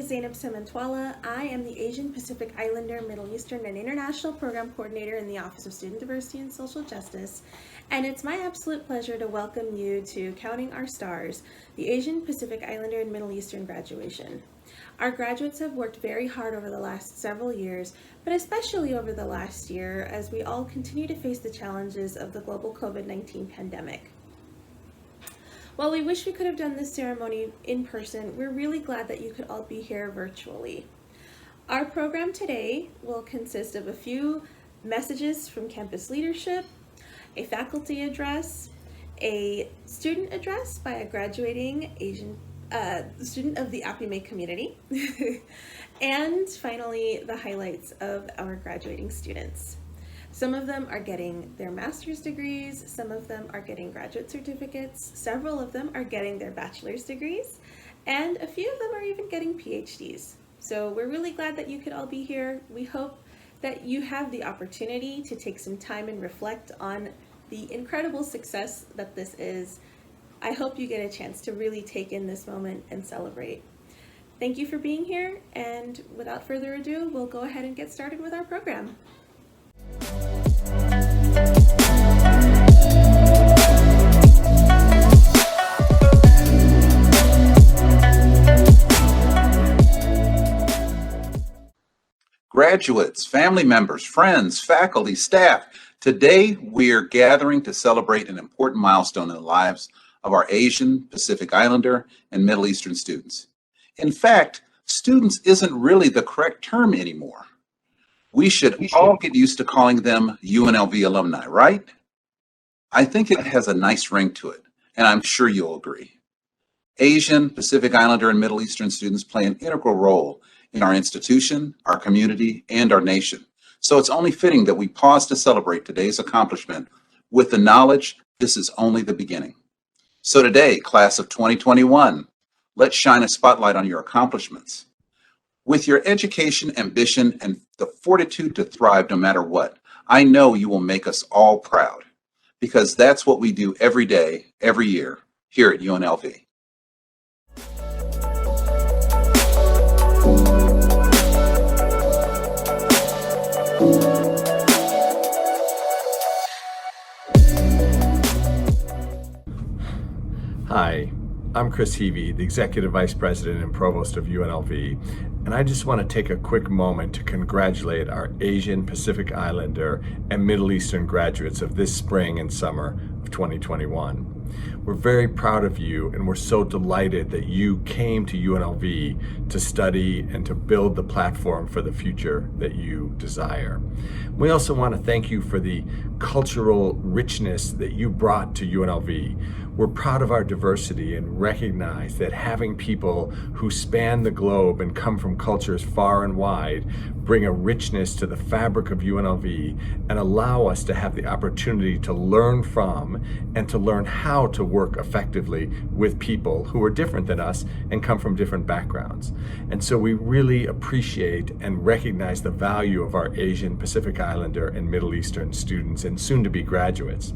Zainub Cementwala. I am the Asian Pacific Islander, Middle Eastern, and International Program Coordinator in the Office of Student Diversity and Social Justice, and it's my absolute pleasure to welcome you to Counting Our Stars, the Asian Pacific Islander and Middle Eastern graduation. Our graduates have worked very hard over the last several years, but especially over the last year as we all continue to face the challenges of the global COVID-19 pandemic. While we wish we could have done this ceremony in person, we're really glad that you could all be here virtually. Our program today will consist of a few messages from campus leadership, a faculty address, a student address by a graduating Asian student of the APIME community, and finally the highlights of our graduating students. Some of them are getting their master's degrees, some of them are getting graduate certificates, several of them are getting their bachelor's degrees, and a few of them are even getting PhDs. So we're really glad that you could all be here. We hope that you have the opportunity to take some time and reflect on the incredible success that this is. I hope you get a chance to really take in this moment and celebrate. Thank you for being here, and without further ado, we'll go ahead and get started with our program. Graduates, family members, friends, faculty, staff, today we are gathering to celebrate an important milestone in the lives of our Asian, Pacific Islander, and Middle Eastern students. In fact, students isn't really the correct term anymore. We should all get used to calling them UNLV alumni, right? I think it has a nice ring to it, and I'm sure you'll agree. Asian, Pacific Islander, and Middle Eastern students play an integral role in our institution, our community, and our nation. So it's only fitting that we pause to celebrate today's accomplishment with the knowledge this is only the beginning. So today, class of 2021, let's shine a spotlight on your accomplishments. With your education, ambition, and the fortitude to thrive no matter what, I know you will make us all proud, because that's what we do every day, every year, here at UNLV. Hi, I'm Chris Heavey, the Executive Vice President and Provost of UNLV, and I just want to take a quick moment to congratulate our Asian, Pacific Islander, and Middle Eastern graduates of this spring and summer of 2021. We're very proud of you, and we're so delighted that you came to UNLV to study and to build the platform for the future that you desire. We also want to thank you for the cultural richness that you brought to UNLV. We're proud of our diversity and recognize that having people who span the globe and come from cultures far and wide bring a richness to the fabric of UNLV and allow us to have the opportunity to learn from and to learn how to work effectively with people who are different than us and come from different backgrounds. And so we really appreciate and recognize the value of our Asian, Pacific Islander, and Middle Eastern students and soon-to-be graduates.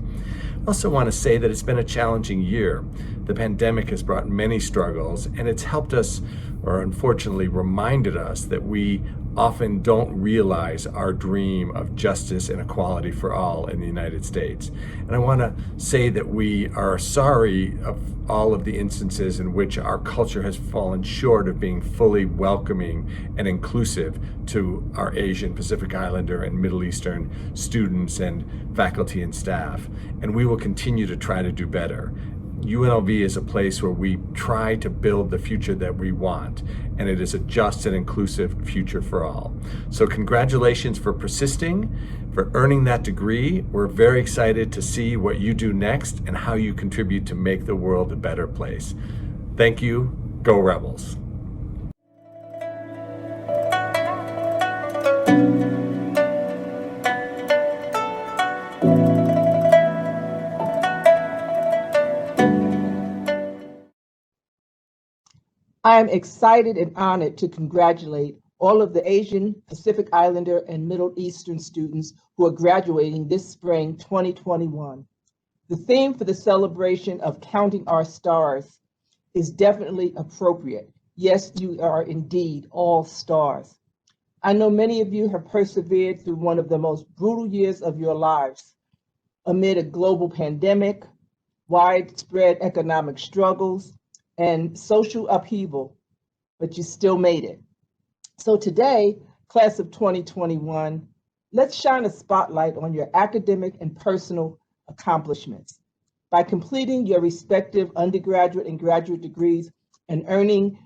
I also want to say that it's been a challenging year. The pandemic has brought many struggles, and it's helped us, or unfortunately reminded us, that we often don't realize our dream of justice and equality for all in the United States. And I want to say that we are sorry of all of the instances in which our culture has fallen short of being fully welcoming and inclusive to our Asian, Pacific Islander, and Middle Eastern students and faculty and staff. And we will continue to try to do better. UNLV is a place where we try to build the future that we want, and it is a just and inclusive future for all. So congratulations for persisting, for earning that degree. We're very excited to see what you do next and how you contribute to make the world a better place. Thank you. Go Rebels. I am excited and honored to congratulate all of the Asian, Pacific Islander, and Middle Eastern students who are graduating this spring 2021. The theme for the celebration of Counting Our Stars is definitely appropriate. Yes, you are indeed all stars. I know many of you have persevered through one of the most brutal years of your lives amid a global pandemic, widespread economic struggles, and social upheaval, but you still made it. So today, class of 2021, let's shine a spotlight on your academic and personal accomplishments. By completing your respective undergraduate and graduate degrees and earning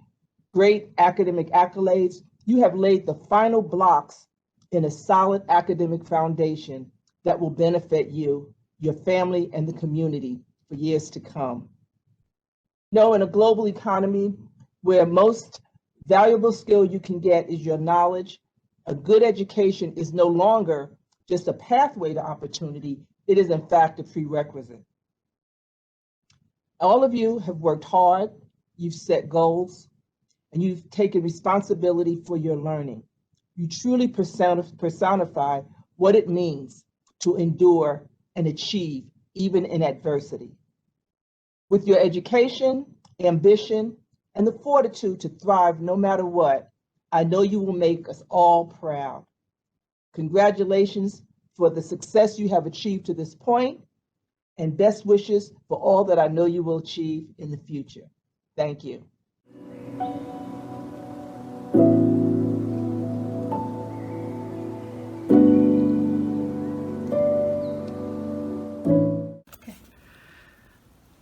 great academic accolades, you have laid the final blocks in a solid academic foundation that will benefit you, your family, and the community for years to come. No, in a global economy where most valuable skill you can get is your knowledge, a good education is no longer just a pathway to opportunity, it is in fact a prerequisite. All of you have worked hard, you've set goals, and you've taken responsibility for your learning. You truly personify what it means to endure and achieve even in adversity. With your education, ambition, and the fortitude to thrive no matter what, I know you will make us all proud. Congratulations for the success you have achieved to this point, and best wishes for all that I know you will achieve in the future. Thank you.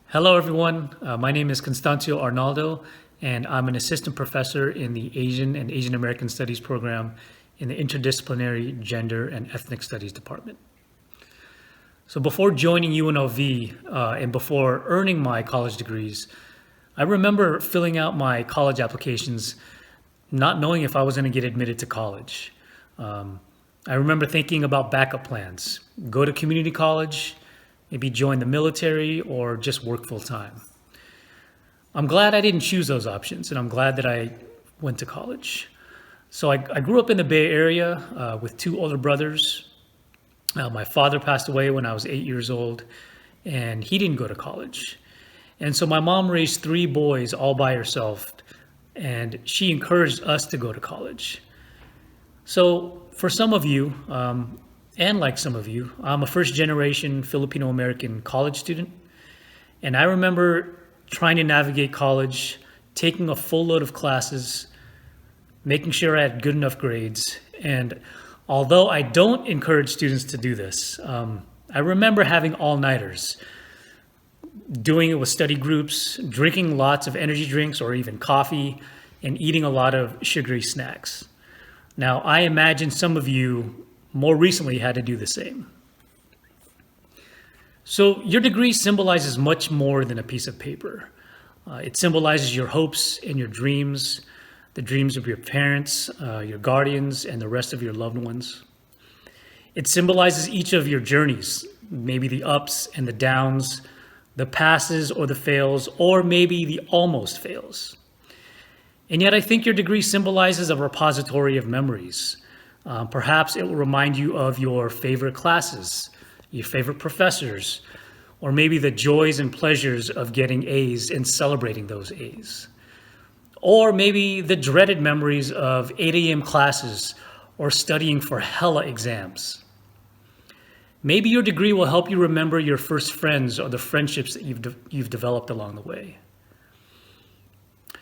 Hello, everyone. My name is Constancio Arnaldo, and I'm an assistant professor in the Asian and Asian American Studies program in the Interdisciplinary Gender and Ethnic Studies department. So before joining UNLV and before earning my college degrees, I remember filling out my college applications not knowing if I was going to get admitted to college. I remember thinking about backup plans, go to community college, maybe join the military, or just work full time. I'm glad I didn't choose those options, and I'm glad that I went to college. So I grew up in the Bay Area with two older brothers. My father passed away when I was 8 years old, and he didn't go to college. And so my mom raised three boys all by herself, and she encouraged us to go to college. So for some of you, and like some of you, I'm a first-generation Filipino-American college student, and I remember trying to navigate college, taking a full load of classes, making sure I had good enough grades. And although I don't encourage students to do this, I remember having all-nighters, doing it with study groups, drinking lots of energy drinks or even coffee, and eating a lot of sugary snacks. Now, I imagine some of you more recently had to do the same. So your degree symbolizes much more than a piece of paper. It symbolizes your hopes and your dreams, the dreams of your parents, your guardians, and the rest of your loved ones. It symbolizes each of your journeys, maybe the ups and the downs, the passes or the fails, or maybe the almost fails. And yet I think your degree symbolizes a repository of memories. Perhaps it will remind you of your favorite classes, your favorite professors, or maybe the joys and pleasures of getting A's and celebrating those A's. Or maybe the dreaded memories of 8 a.m. classes or studying for hella exams. Maybe your degree will help you remember your first friends or the friendships that you've developed along the way.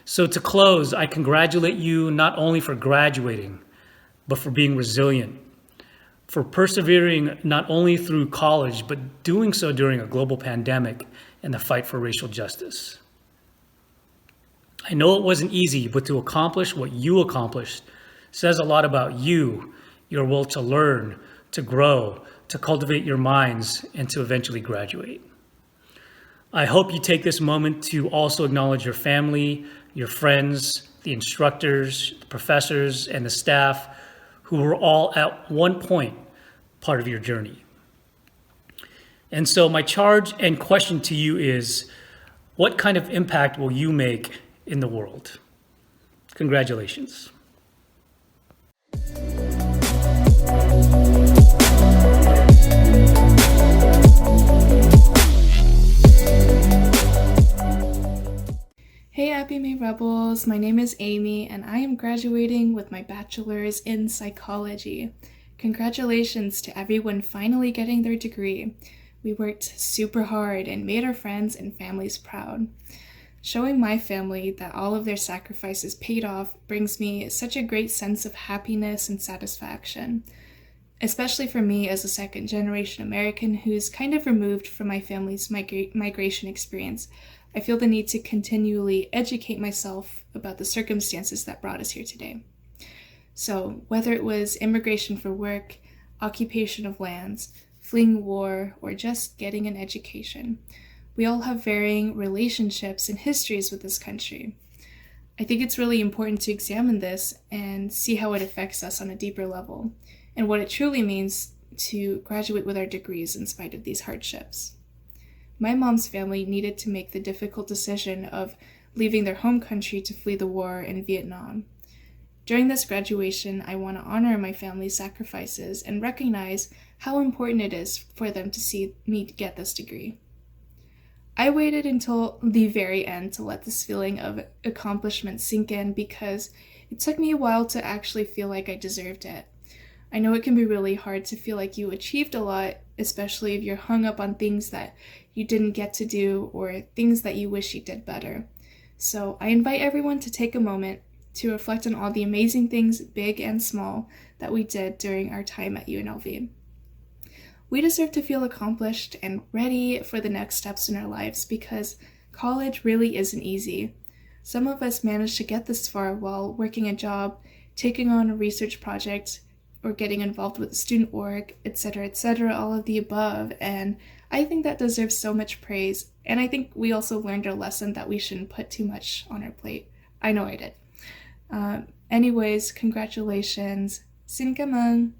So to close, I congratulate you not only for graduating, but for being resilient, for persevering not only through college, but doing so during a global pandemic and the fight for racial justice. I know it wasn't easy, but to accomplish what you accomplished says a lot about you, your will to learn, to grow, to cultivate your minds, and to eventually graduate. I hope you take this moment to also acknowledge your family, your friends, the instructors, the professors, and the staff who were all at one point part of your journey. And so my charge and question to you is, what kind of impact will you make in the world? Congratulations. Hey APIME Rebels, my name is Amy and I am graduating with my bachelor's in psychology. Congratulations to everyone finally getting their degree. We worked super hard and made our friends and families proud. Showing my family that all of their sacrifices paid off brings me such a great sense of happiness and satisfaction, especially for me as a second-generation American who's kind of removed from my family's migration experience. I feel the need to continually educate myself about the circumstances that brought us here today. So whether it was immigration for work, occupation of lands, fleeing war, or just getting an education, we all have varying relationships and histories with this country. I think it's really important to examine this and see how it affects us on a deeper level, and what it truly means to graduate with our degrees in spite of these hardships. My mom's family needed to make the difficult decision of leaving their home country to flee the war in Vietnam. During this graduation, I want to honor my family's sacrifices and recognize how important it is for them to see me get this degree. I waited until the very end to let this feeling of accomplishment sink in because it took me a while to actually feel like I deserved it. I know it can be really hard to feel like you achieved a lot, especially if you're hung up on things that you didn't get to do or things that you wish you did better. So I invite everyone to take a moment to reflect on all the amazing things, big and small, that we did during our time at UNLV. We deserve to feel accomplished and ready for the next steps in our lives because college really isn't easy. Some of us managed to get this far while working a job, taking on a research project, or getting involved with student org, etc., all of the above, and I think that deserves so much praise, and I think we also learned a lesson that we shouldn't put too much on our plate. I know I did. Anyways, congratulations. Xin cảm ơn.